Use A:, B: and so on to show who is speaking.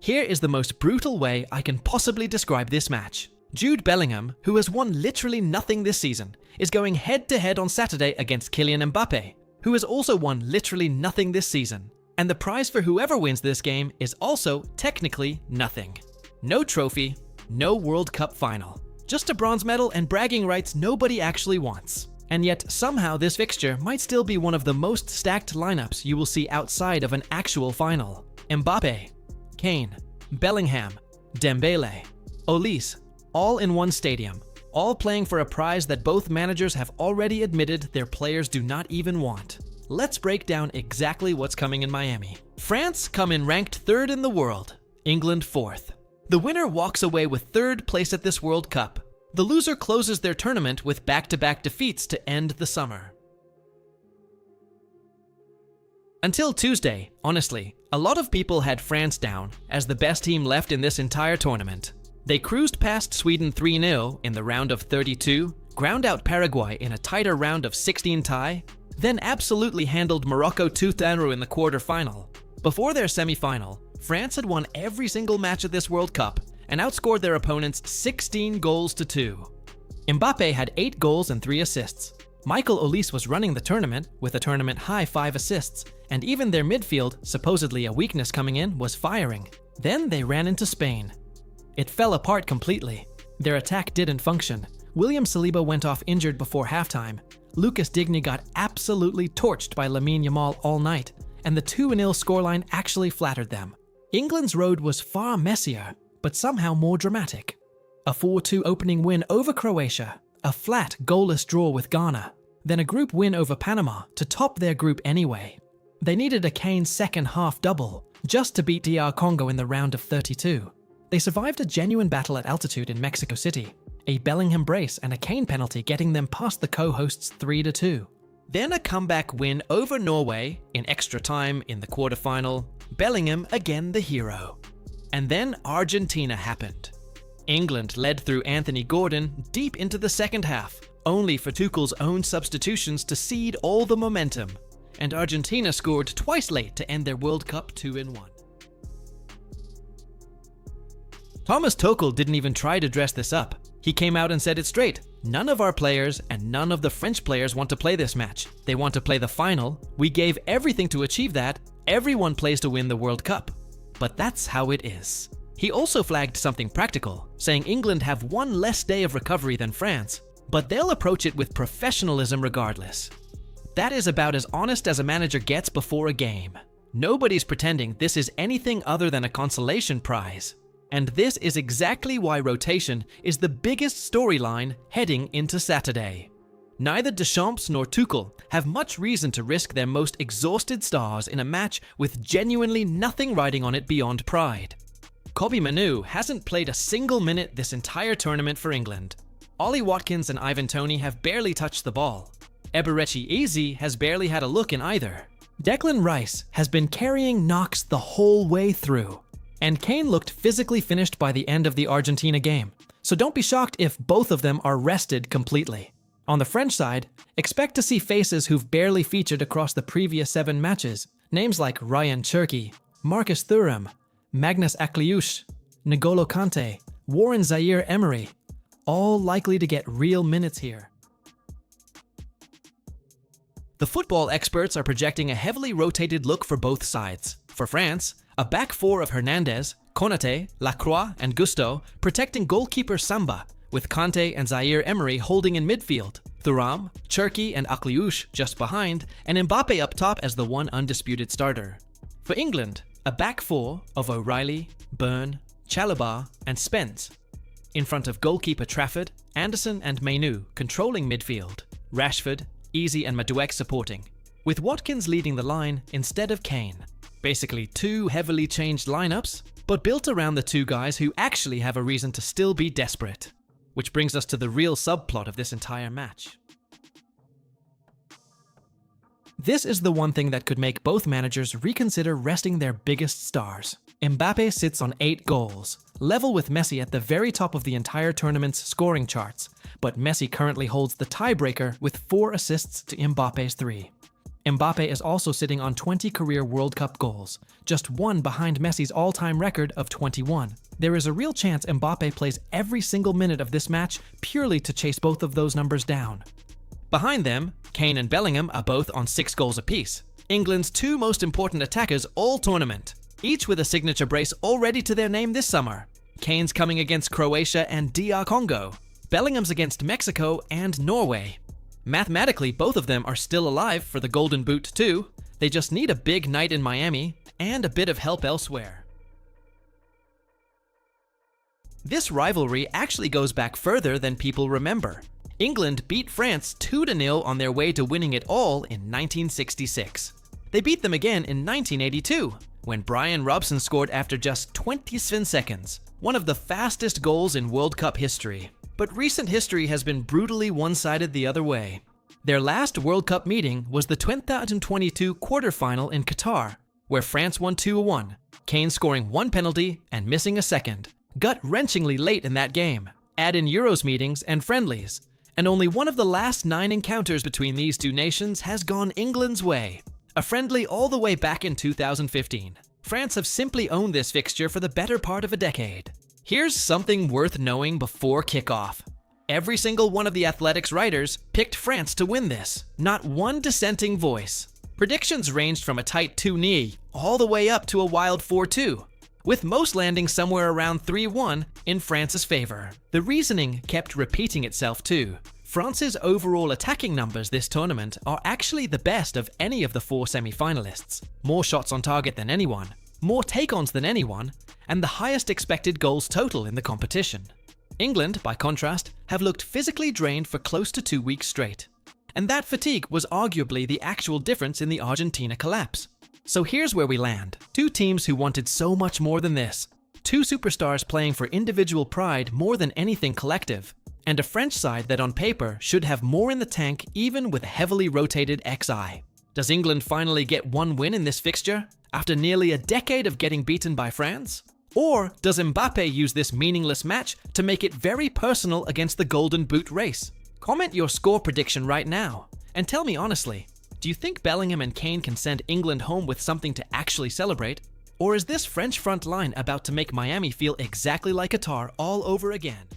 A: Here is the most brutal way I can possibly describe this match. Jude Bellingham, who has won literally nothing this season, is going head-to-head on Saturday against Kylian Mbappe, who has also won literally nothing this season. And the prize for whoever wins this game is also technically nothing. No trophy, no World Cup final. Just a bronze medal and bragging rights nobody actually wants. And yet, somehow this fixture might still be one of the most stacked lineups you will see outside of an actual final. Mbappe, Kane, Bellingham, Dembele, Olise, all in one stadium, all playing for a prize that both managers have already admitted their players do not even want. Let's break down exactly what's coming in Miami. France come in ranked 3rd in the world, England 4th. The winner walks away with 3rd place at this World Cup. The loser closes their tournament with back-to-back defeats to end the summer. Until Tuesday, honestly, a lot of people had France down as the best team left in this entire tournament. They cruised past Sweden 3-0 in the round of 32, ground out Paraguay in a tighter round of 16 tie, then absolutely handled Morocco 2-0 in the quarter-final. Before their semi-final, France had won every single match at this World Cup and outscored their opponents 16 goals to 2. Mbappe had 8 goals and 3 assists. Michael Olise was running the tournament with a tournament-high 5 assists, and even their midfield, supposedly a weakness coming in, was firing. Then they ran into Spain. It fell apart completely. Their attack didn't function. William Saliba went off injured before halftime. Lucas Digne got absolutely torched by Lamine Yamal all night, and the 2-0 scoreline actually flattered them. England's road was far messier, but somehow more dramatic. A 4-2 opening win over Croatia, a flat goalless draw with Ghana, then a group win over Panama to top their group anyway. They needed a Kane second half double just to beat DR Congo in the round of 32. They survived a genuine battle at altitude in Mexico City, a Bellingham brace and a Kane penalty getting them past the co-hosts 3-2. Then a comeback win over Norway in extra time in the quarterfinal, Bellingham again the hero. And then Argentina happened. England led through Anthony Gordon deep into the second half, only for Tuchel's own substitutions to cede all the momentum, and Argentina scored twice late to end their World Cup 2-1. Thomas Tuchel didn't even try to dress this up. He came out and said it straight. None of our players and none of the French players want to play this match. They want to play the final. We gave everything to achieve that. Everyone plays to win the World Cup. But that's how it is. He also flagged something practical, saying England have one less day of recovery than France, but they'll approach it with professionalism regardless. That is about as honest as a manager gets before a game. Nobody's pretending this is anything other than a consolation prize. And this is exactly why rotation is the biggest storyline heading into Saturday. Neither Deschamps nor Tuchel have much reason to risk their most exhausted stars in a match with genuinely nothing riding on it beyond pride. Kobbie Mainoo hasn't played a single minute this entire tournament for England. Ollie Watkins and Ivan Toney have barely touched the ball. Eberechi Eze has barely had a look in either. Declan Rice has been carrying Knox the whole way through. And Kane looked physically finished by the end of the Argentina game, so don't be shocked if both of them are rested completely. On the French side, expect to see faces who've barely featured across the previous 7 matches, names like Ryan Cherki, Marcus Thuram, Magnus Akliouche, N'Golo Kante, Warren Zaire-Emery, all likely to get real minutes here. The football experts are projecting a heavily rotated look for both sides. For France, a back 4 of Hernandez, Konate, Lacroix, and Gusto protecting goalkeeper Samba, with Kante and Zaire-Emery holding in midfield, Thuram, Cherki, and Akliouche just behind, and Mbappe up top as the one undisputed starter. For England, a back 4 of O'Reilly, Byrne, Chalobah, and Spence, in front of goalkeeper Trafford, Anderson, and Mainoo controlling midfield, Rashford, Eze, and Madueke supporting, with Watkins leading the line instead of Kane. Basically 2 heavily changed lineups, but built around the 2 guys who actually have a reason to still be desperate. Which brings us to the real subplot of this entire match. This is the one thing that could make both managers reconsider resting their biggest stars. Mbappe sits on 8 goals, level with Messi at the very top of the entire tournament's scoring charts, but Messi currently holds the tiebreaker with 4 assists to Mbappe's 3. Mbappe is also sitting on 20 career World Cup goals, just one behind Messi's all-time record of 21. There is a real chance Mbappe plays every single minute of this match purely to chase both of those numbers down. Behind them, Kane and Bellingham are both on 6 goals apiece. England's 2 most important attackers all tournament, each with a signature brace already to their name this summer. Kane's coming against Croatia and DR Congo. Bellingham's against Mexico and Norway. Mathematically, both of them are still alive for the Golden Boot too. They just need a big night in Miami and a bit of help elsewhere. This rivalry actually goes back further than people remember. England beat France 2-0 on their way to winning it all in 1966. They beat them again in 1982, when Brian Robson scored after just 27 seconds, one of the fastest goals in World Cup history. But recent history has been brutally one-sided the other way. Their last World Cup meeting was the 2022 quarterfinal in Qatar, where France won 2-1, Kane scoring 1 penalty and missing a second. Gut-wrenchingly late in that game. Add in Euros meetings and friendlies, and only one of the last 9 encounters between these two nations has gone England's way. A friendly all the way back in 2015. France have simply owned this fixture for the better part of a decade. Here's something worth knowing before kickoff. Every single one of the Athletics writers picked France to win this. Not one dissenting voice. Predictions ranged from a tight 2-0 all the way up to a wild 4-2, with most landing somewhere around 3-1 in France's favor. The reasoning kept repeating itself too. France's overall attacking numbers this tournament are actually the best of any of the 4 semi-finalists. More shots on target than anyone, more take-ons than anyone, and the highest expected goals total in the competition. England, by contrast, have looked physically drained for close to 2 weeks straight. And that fatigue was arguably the actual difference in the Argentina collapse. So here's where we land. 2 teams who wanted so much more than this. 2 superstars playing for individual pride more than anything collective. And a French side that on paper should have more in the tank even with heavily rotated XI. Does England finally get 1 win in this fixture, after nearly a decade of getting beaten by France? Or does Mbappe use this meaningless match to make it very personal against the Golden Boot race? Comment your score prediction right now, and tell me honestly, do you think Bellingham and Kane can send England home with something to actually celebrate? Or is this French front line about to make Miami feel exactly like Qatar all over again?